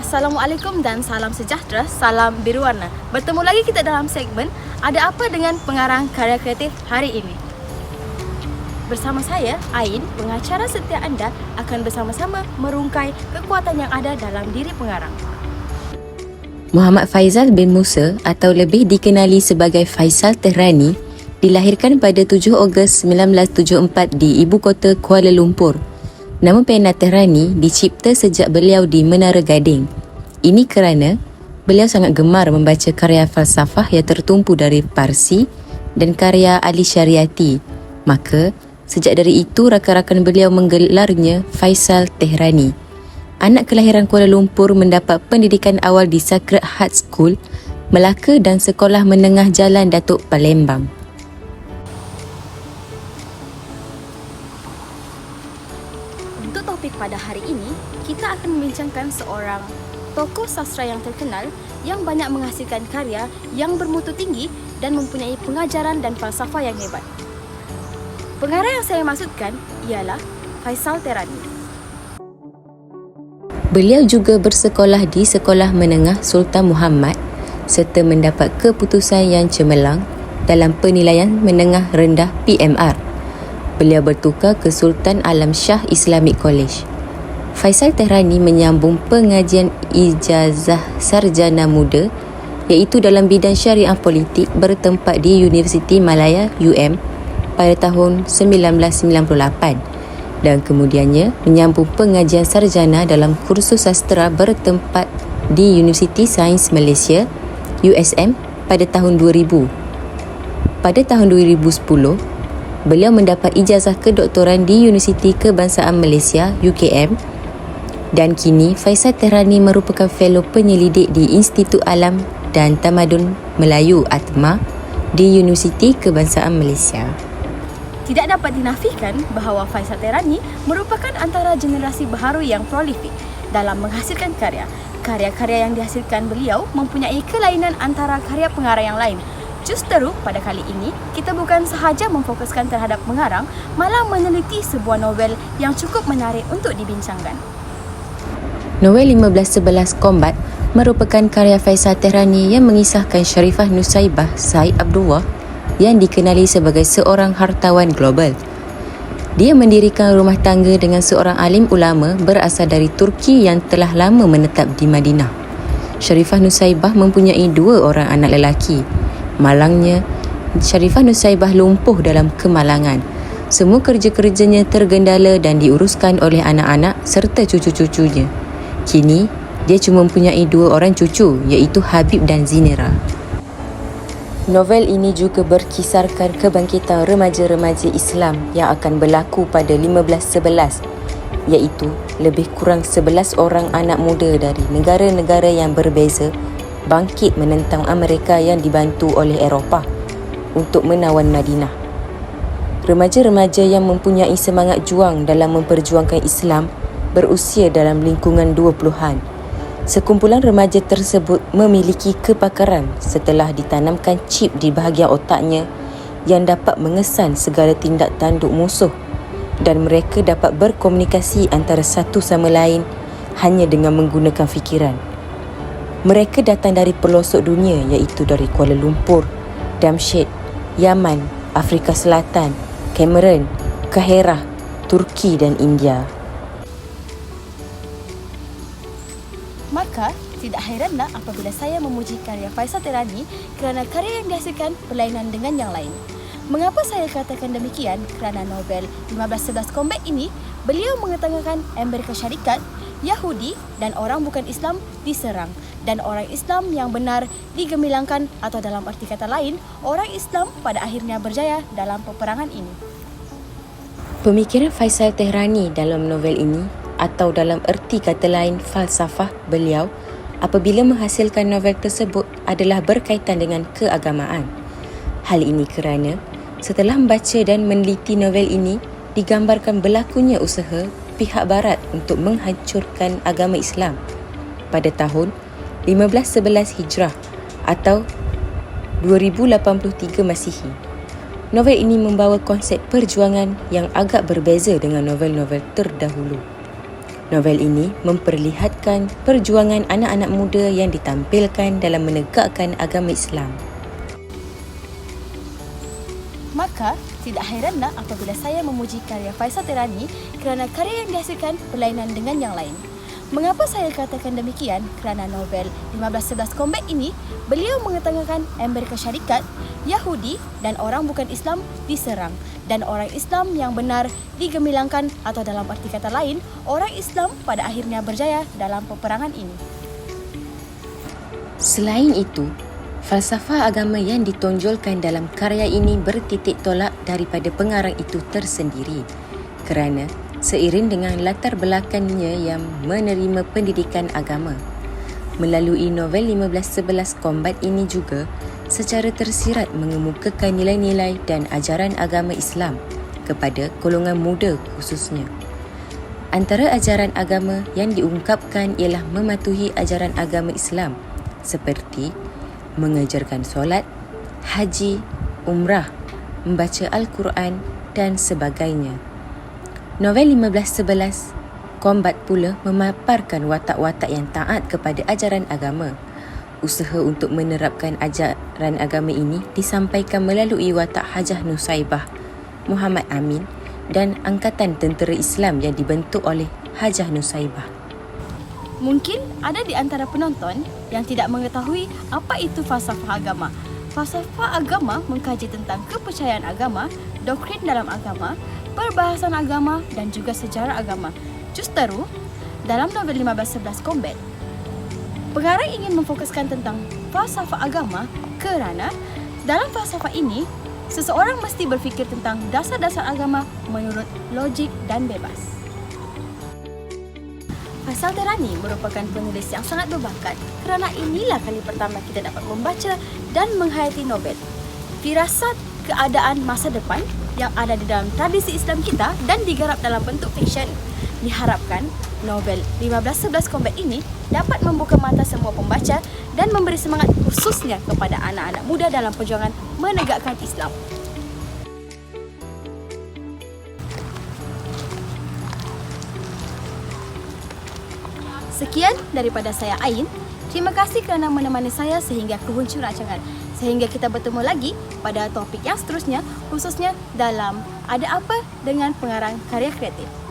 Assalamualaikum dan salam sejahtera, salam biru warna. Bertemu lagi kita dalam segmen Ada Apa Dengan Pengarang Karya Kreatif hari ini. Bersama saya, Ain, pengacara setia anda akan bersama-sama merungkai kekuatan yang ada dalam diri pengarang. Muhammad Faizal bin Musa atau lebih dikenali sebagai Faisal Tehrani dilahirkan pada 7 Ogos 1974 di ibu kota Kuala Lumpur. Nama pena Tehrani dicipta sejak beliau di Menara Gading. Ini kerana beliau sangat gemar membaca karya falsafah yang tertumpu dari Parsi dan karya Ali Syariati. Maka, sejak dari itu rakan-rakan beliau menggelarnya Faisal Tehrani. Anak kelahiran Kuala Lumpur mendapat pendidikan awal di Sacred Heart School, Melaka dan Sekolah Menengah Jalan Datuk Palembang. Untuk topik pada hari ini, kita akan membincangkan seorang tokoh sastra yang terkenal yang banyak menghasilkan karya yang bermutu tinggi dan mempunyai pengajaran dan falsafah yang hebat. Pengarang yang saya maksudkan ialah Faisal Tehrani. Beliau juga bersekolah di Sekolah Menengah Sultan Muhammad serta mendapat keputusan yang cemerlang dalam penilaian menengah rendah PMR. Beliau bertukar ke Sultan Alam Shah Islamic College. Faisal Tehrani menyambung pengajian ijazah sarjana muda iaitu dalam bidang syariah politik bertempat di Universiti Malaya UM pada tahun 1998 dan kemudiannya menyambung pengajian sarjana dalam kursus sastra bertempat di Universiti Sains Malaysia USM pada tahun 2000. Pada tahun 2010, beliau mendapat ijazah kedoktoran di Universiti Kebangsaan Malaysia UKM dan kini Faisal Tehrani merupakan fellow penyelidik di Institut Alam dan Tamadun Melayu ATMA di Universiti Kebangsaan Malaysia. Tidak dapat dinafikan bahawa Faisal Tehrani merupakan antara generasi baharu yang prolifik dalam menghasilkan karya. Karya-karya yang dihasilkan beliau mempunyai kelainan antara karya pengarang yang lain. Justeru pada kali ini, kita bukan sahaja memfokuskan terhadap pengarang, malah meneliti sebuah novel yang cukup menarik untuk dibincangkan. Novel 1511 Combat merupakan karya Faisal Tehrani yang mengisahkan Sharifah Nusaibah Said Abdullah yang dikenali sebagai seorang hartawan global. Dia mendirikan rumah tangga dengan seorang alim ulama berasal dari Turki yang telah lama menetap di Madinah. Sharifah Nusaibah mempunyai 2 orang anak lelaki. Malangnya, Sharifah Nusaibah lumpuh dalam kemalangan. Semua kerja-kerjanya tergendala dan diuruskan oleh anak-anak serta cucu-cucunya. Kini, dia cuma mempunyai 2 orang cucu iaitu Habib dan Zinera. Novel ini juga berkisarkan kebangkitan remaja-remaja Islam yang akan berlaku pada 1511 iaitu lebih kurang 11 orang anak muda dari negara-negara yang berbeza bangkit menentang Amerika yang dibantu oleh Eropah untuk menawan Madinah. Remaja-remaja yang mempunyai semangat juang dalam memperjuangkan Islam berusia dalam lingkungan 20-an. Sekumpulan remaja tersebut memiliki kepakaran setelah ditanamkan chip di bahagian otaknya yang dapat mengesan segala tindak tanduk musuh dan mereka dapat berkomunikasi antara satu sama lain hanya dengan menggunakan fikiran. Mereka datang dari pelosok dunia iaitu dari Kuala Lumpur, Damsyik, Yaman, Afrika Selatan, Cameron, Kahirah, Turki dan India. Maka, tidak hairanlah apabila saya memuji karya Faisal Tehrani kerana karya yang dihasilkan berlainan dengan yang lain. Mengapa saya katakan demikian? Kerana novel 1511 Combat ini, beliau mengetengahkan Amerika Syarikat, Yahudi dan orang bukan Islam diserang dan orang Islam yang benar digemilangkan atau dalam arti kata lain, orang Islam pada akhirnya berjaya dalam peperangan ini. Pemikiran Faisal Tehrani dalam novel ini atau dalam erti kata lain falsafah beliau apabila menghasilkan novel tersebut adalah berkaitan dengan keagamaan. Hal ini kerana setelah membaca dan meneliti novel ini digambarkan berlakunya usaha pihak barat untuk menghancurkan agama Islam pada tahun 1511 Hijrah atau 2083 Masihi. Novel ini membawa konsep perjuangan yang agak berbeza dengan novel-novel terdahulu. Novel ini memperlihatkan perjuangan anak-anak muda yang ditampilkan dalam menegakkan agama Islam. Maka, tidak heranlah apabila saya memuji karya Faisal Tehrani kerana karya yang dihasilkan berlainan dengan yang lain. Mengapa saya katakan demikian? Kerana novel 1511 Combat ini, beliau mengetengahkan Amerika Syarikat, Yahudi dan orang bukan Islam diserang dan orang Islam yang benar digemilangkan, atau dalam arti kata lain, orang Islam pada akhirnya berjaya dalam peperangan ini. Selain itu, falsafah agama yang ditonjolkan dalam karya ini bertitik tolak daripada pengarang itu tersendiri kerana seiring dengan latar belakangnya yang menerima pendidikan agama. Melalui novel 1511 Combat ini juga secara tersirat mengemukakan nilai-nilai dan ajaran agama Islam kepada golongan muda khususnya. Antara ajaran agama yang diungkapkan ialah mematuhi ajaran agama Islam seperti mengajarkan solat, haji, umrah, membaca Al-Quran dan sebagainya. Novel 1511 Combat pula memaparkan watak-watak yang taat kepada ajaran agama. Usaha untuk menerapkan ajaran agama ini disampaikan melalui watak Hajah Nusaibah, Muhammad Amin dan Angkatan Tentera Islam yang dibentuk oleh Hajah Nusaibah. Mungkin ada di antara penonton yang tidak mengetahui apa itu falsafah agama. Falsafah agama mengkaji tentang kepercayaan agama, doktrin dalam agama, perbahasan agama dan juga sejarah agama. Justeru, dalam novel 1511 Combat, pengarang ingin memfokuskan tentang falsafah agama kerana dalam falsafah ini, seseorang mesti berfikir tentang dasar-dasar agama menurut logik dan bebas. Faisal Tehrani merupakan penulis yang sangat berbakat kerana inilah kali pertama kita dapat membaca dan menghayati novel firasat keadaan masa depan yang ada di dalam tradisi Islam kita dan digarap dalam bentuk fiksyen. Diharapkan novel 1511 Combat ini dapat membuka mata semua pembaca dan memberi semangat khususnya kepada anak-anak muda dalam perjuangan menegakkan Islam. Sekian daripada saya Ain. Terima kasih kerana menemani saya sehingga ke hujung rancangan. Sehingga kita bertemu lagi pada topik yang seterusnya, khususnya dalam Ada Apa dengan pengarang karya kreatif.